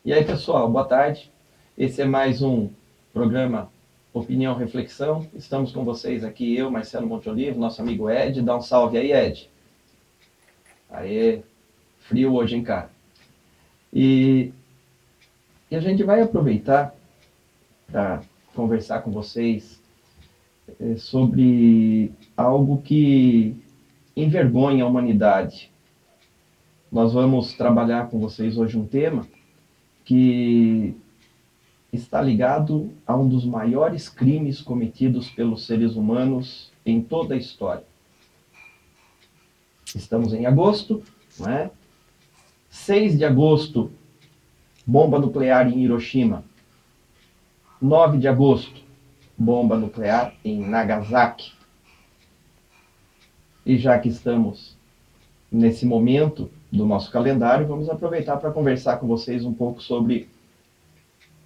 E aí, pessoal, boa tarde. Esse é mais um programa Opinião Reflexão. Estamos com vocês aqui, eu, Marcelo Montolivo, nosso amigo Ed. Dá um salve aí, Ed. Aê, frio hoje, hein, cara? E, a gente vai aproveitar para conversar com vocês sobre algo que envergonha a humanidade. Nós vamos trabalhar com vocês hoje um tema que está ligado a um dos maiores crimes cometidos pelos seres humanos em toda a história. Estamos em agosto, não é? 6 de agosto, bomba nuclear em Hiroshima. 9 de agosto, bomba nuclear em Nagasaki. E já que estamos nesse momento do nosso calendário, vamos aproveitar para conversar com vocês um pouco sobre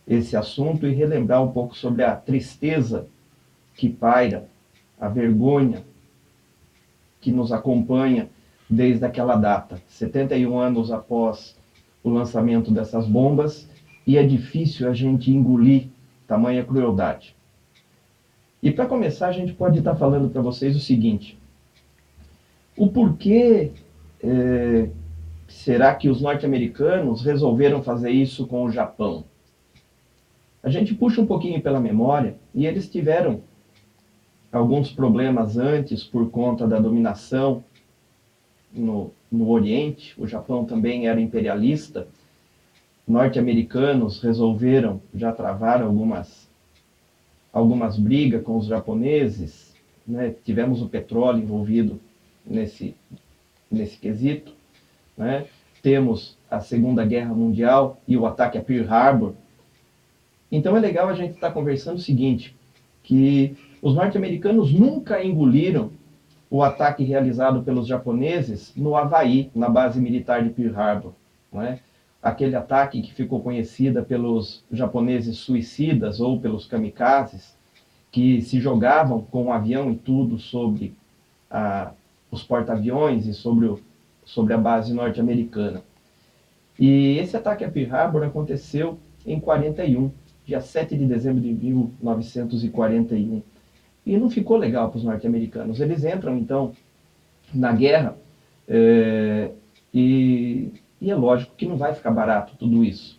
esse assunto e relembrar um pouco sobre a tristeza que paira, a vergonha que nos acompanha desde aquela data, 71 anos após o lançamento dessas bombas, e é difícil a gente engolir tamanha crueldade. E para começar, a gente pode estar falando para vocês o seguinte: o porquê será que os norte-americanos resolveram fazer isso com o Japão? A gente puxa um pouquinho pela memória e eles tiveram alguns problemas antes por conta da dominação no Oriente. O Japão também era imperialista. Norte-americanos resolveram, já travaram algumas brigas com os japoneses, né? Tivemos o petróleo envolvido nesse quesito, né? Temos a Segunda Guerra Mundial e o ataque a Pearl Harbor. Então é legal a gente estar conversando o seguinte, que os norte-americanos nunca engoliram o ataque realizado pelos japoneses no Havaí, na base militar de Pearl Harbor, não é? Aquele ataque que ficou conhecida pelos japoneses suicidas ou pelos kamikazes, que se jogavam com o avião e tudo sobre os porta-aviões e sobre a base norte-americana. E esse ataque a Pearl Harbor aconteceu em 41, dia 7 de dezembro de 1941. E não ficou legal para os norte-americanos. Eles entram, então, na guerra, e é lógico que não vai ficar barato tudo isso.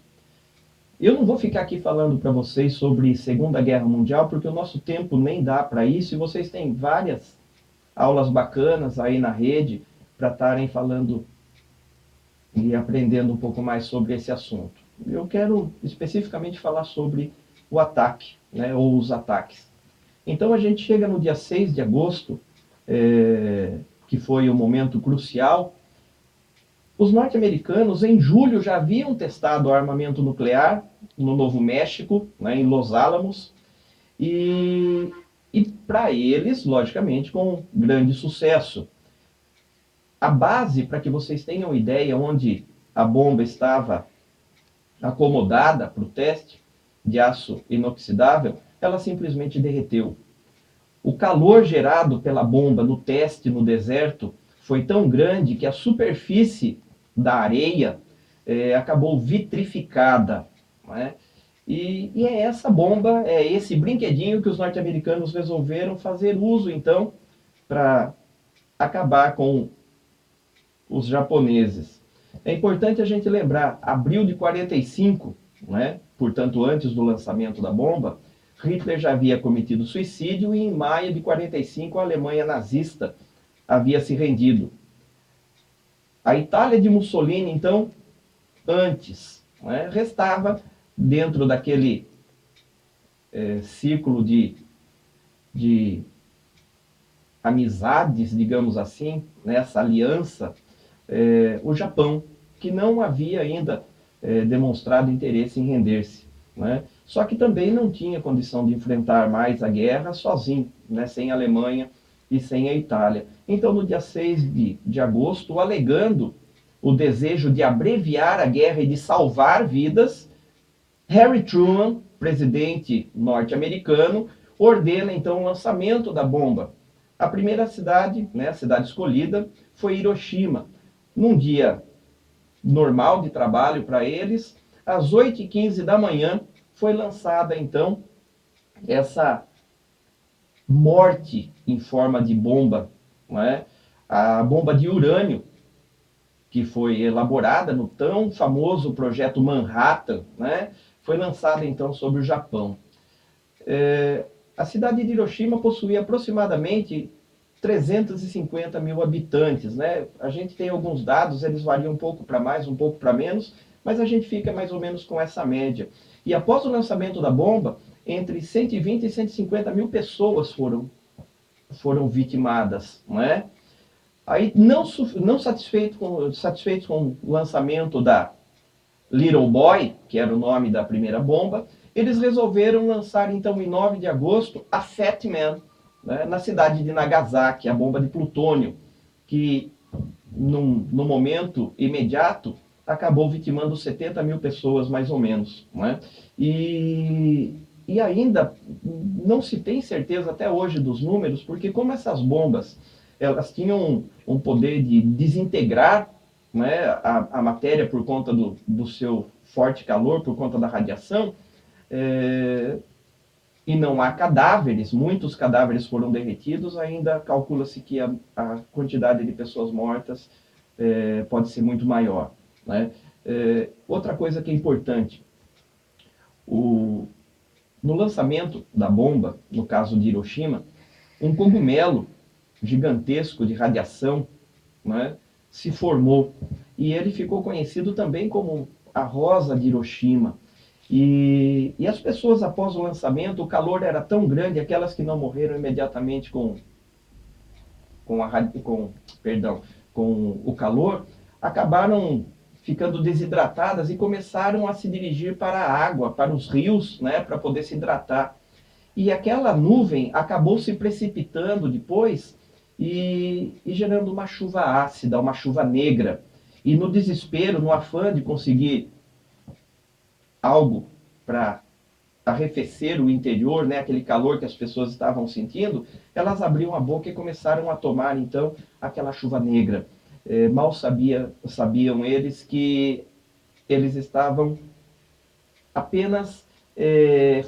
Eu não vou ficar aqui falando para vocês sobre Segunda Guerra Mundial, porque o nosso tempo nem dá para isso, e vocês têm várias aulas bacanas aí na rede para estarem falando e aprendendo um pouco mais sobre esse assunto. Eu quero especificamente falar sobre o ataque, né, ou os ataques. Então a gente chega no dia 6 de agosto, que foi o momento crucial. Os norte-americanos, em julho, já haviam testado armamento nuclear no Novo México, né, em Los Alamos, e para eles, logicamente, com grande sucesso. A base, para que vocês tenham ideia, onde a bomba estava acomodada para o teste de aço inoxidável, ela simplesmente derreteu. O calor gerado pela bomba no teste no deserto foi tão grande que a superfície da areia acabou vitrificada. Não é? E é essa bomba, é esse brinquedinho que os norte-americanos resolveram fazer uso, então, para acabar com os japoneses. É importante a gente lembrar, abril de 45, né, portanto antes do lançamento da bomba, Hitler já havia cometido suicídio e em maio de 45 a Alemanha nazista havia se rendido. A Itália de Mussolini, então, antes, né, restava dentro daquele círculo de amizades, digamos assim, nessa aliança, o Japão, que não havia ainda demonstrado interesse em render-se. Né? Só que também não tinha condição de enfrentar mais a guerra sozinho, né? Sem a Alemanha e sem a Itália. Então, no dia 6 de agosto, alegando o desejo de abreviar a guerra e de salvar vidas, Harry Truman, presidente norte-americano, ordena então o lançamento da bomba. A primeira cidade, né, a cidade escolhida, foi Hiroshima. Num dia normal de trabalho para eles, às 8h15 da manhã, foi lançada, então, essa morte em forma de bomba, não é? A bomba de urânio, que foi elaborada no tão famoso projeto Manhattan, né? Foi lançada, então, sobre o Japão. A cidade de Hiroshima possuía aproximadamente 350 mil habitantes, né? A gente tem alguns dados, eles variam um pouco para mais, um pouco para menos, mas a gente fica mais ou menos com essa média. E após o lançamento da bomba, entre 120 e 150 mil pessoas foram vitimadas, não é? Aí, não satisfeitos com o lançamento da Little Boy, que era o nome da primeira bomba, eles resolveram lançar, então, em 9 de agosto, a Fat Man, né, na cidade de Nagasaki, a bomba de plutônio, que, no momento imediato, acabou vitimando 70 mil pessoas, mais ou menos. Né? E ainda não se tem certeza até hoje dos números, porque como essas bombas elas tinham um poder de desintegrar, né, a matéria por conta do seu forte calor, por conta da radiação, e não há cadáveres, muitos cadáveres foram derretidos, ainda calcula-se que a quantidade de pessoas mortas pode ser muito maior. Né? Outra coisa que é importante, no lançamento da bomba, no caso de Hiroshima, um cogumelo gigantesco de radiação, né, se formou. E ele ficou conhecido também como a Rosa de Hiroshima. E as pessoas, após o lançamento, o calor era tão grande, aquelas que não morreram imediatamente com o calor, acabaram ficando desidratadas e começaram a se dirigir para a água, para os rios, né, para poder se hidratar. E aquela nuvem acabou se precipitando depois e gerando uma chuva ácida, uma chuva negra. E no desespero, no afã de conseguir algo para arrefecer o interior, né, aquele calor que as pessoas estavam sentindo, elas abriam a boca e começaram a tomar, então, aquela chuva negra. Mal sabiam eles que eles estavam apenas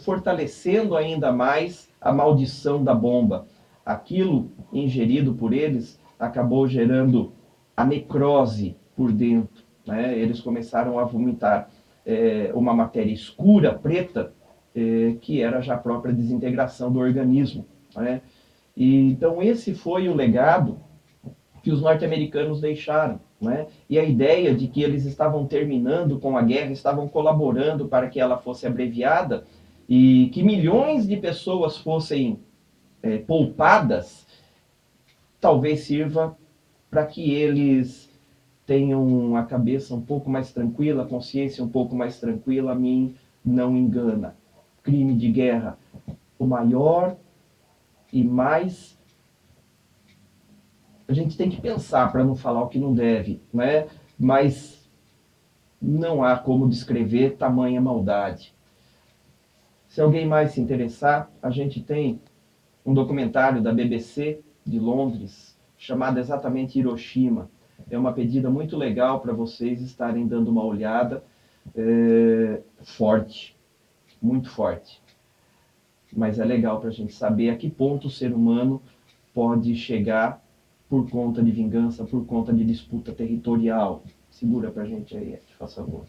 fortalecendo ainda mais a maldição da bomba. Aquilo ingerido por eles acabou gerando a necrose por dentro. Né? Eles começaram a vomitar uma matéria escura, preta, que era já a própria desintegração do organismo. Né? E, então esse foi o legado que os norte-americanos deixaram. Né? E a ideia de que eles estavam terminando com a guerra, estavam colaborando para que ela fosse abreviada e que milhões de pessoas fossem poupadas, talvez sirva para que eles tenham a cabeça um pouco mais tranquila, a consciência um pouco mais tranquila. A mim não engana. Crime de guerra, o maior e mais... A gente tem que pensar para não falar o que não deve, né? Mas não há como descrever tamanha maldade. Se alguém mais se interessar, a gente tem um documentário da BBC de Londres, chamado exatamente Hiroshima. É uma pedida muito legal para vocês estarem dando uma olhada. Forte, muito forte. Mas é legal para a gente saber a que ponto o ser humano pode chegar por conta de vingança, por conta de disputa territorial. Segura pra gente aí, por favor.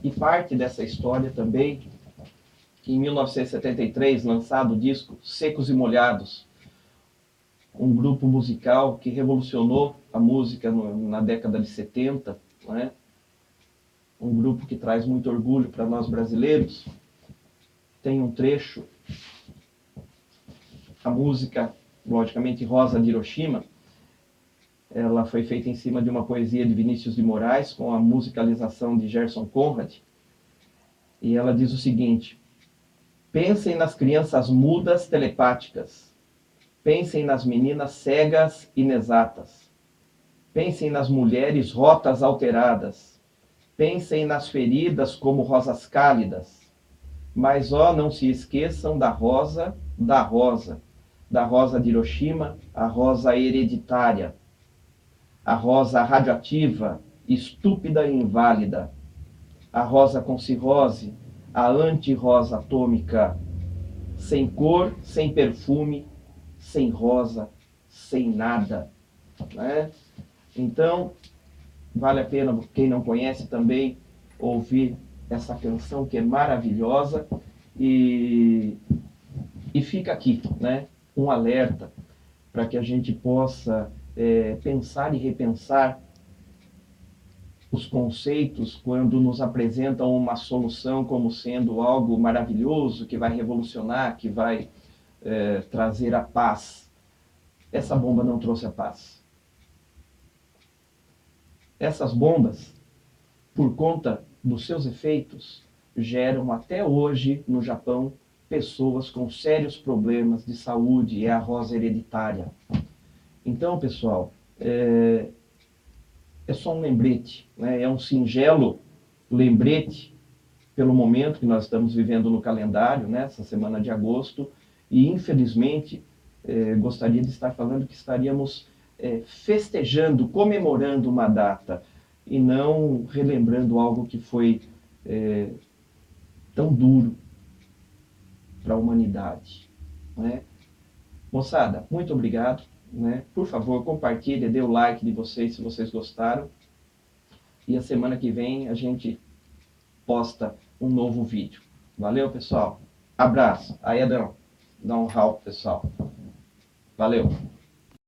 E parte dessa história também, que em 1973, lançado o disco Secos e Molhados, um grupo musical que revolucionou a música na década de 70, né? Um grupo que traz muito orgulho para nós brasileiros. Tem um trecho, a música, logicamente, Rosa de Hiroshima, ela foi feita em cima de uma poesia de Vinícius de Moraes, com a musicalização de Gerson Conrad. E ela diz o seguinte: pensem nas crianças mudas telepáticas. Pensem nas meninas cegas inexatas. Pensem nas mulheres rotas alteradas. Pensem nas feridas como rosas cálidas. Mas, ó, não se esqueçam da rosa de Hiroshima, a rosa hereditária, a rosa radioativa, estúpida e inválida, a rosa com cirrose, a anti-rosa atômica, sem cor, sem perfume, sem rosa, sem nada, né? Então, vale a pena, quem não conhece também, ouvir essa canção que é maravilhosa. E, e fica aqui, né, um alerta para que a gente possa pensar e repensar os conceitos quando nos apresentam uma solução como sendo algo maravilhoso, que vai revolucionar, que vai trazer a paz. Essa bomba não trouxe a paz. Essas bombas, por conta dos seus efeitos, geram até hoje no Japão pessoas com sérios problemas de saúde, e a rosa hereditária. Então, pessoal, é só um lembrete, né? É um singelo lembrete pelo momento que nós estamos vivendo no calendário, nessa semana de agosto, e infelizmente gostaria de estar falando que estaríamos festejando, comemorando uma data, e não relembrando algo que foi tão duro para a humanidade, né? Moçada, muito obrigado, né? Por favor, compartilhe, dê o like de vocês se vocês gostaram, e a semana que vem a gente posta um novo vídeo. Valeu, pessoal. Abraço. Aí, Adão, dá um rau pro pessoal. Valeu.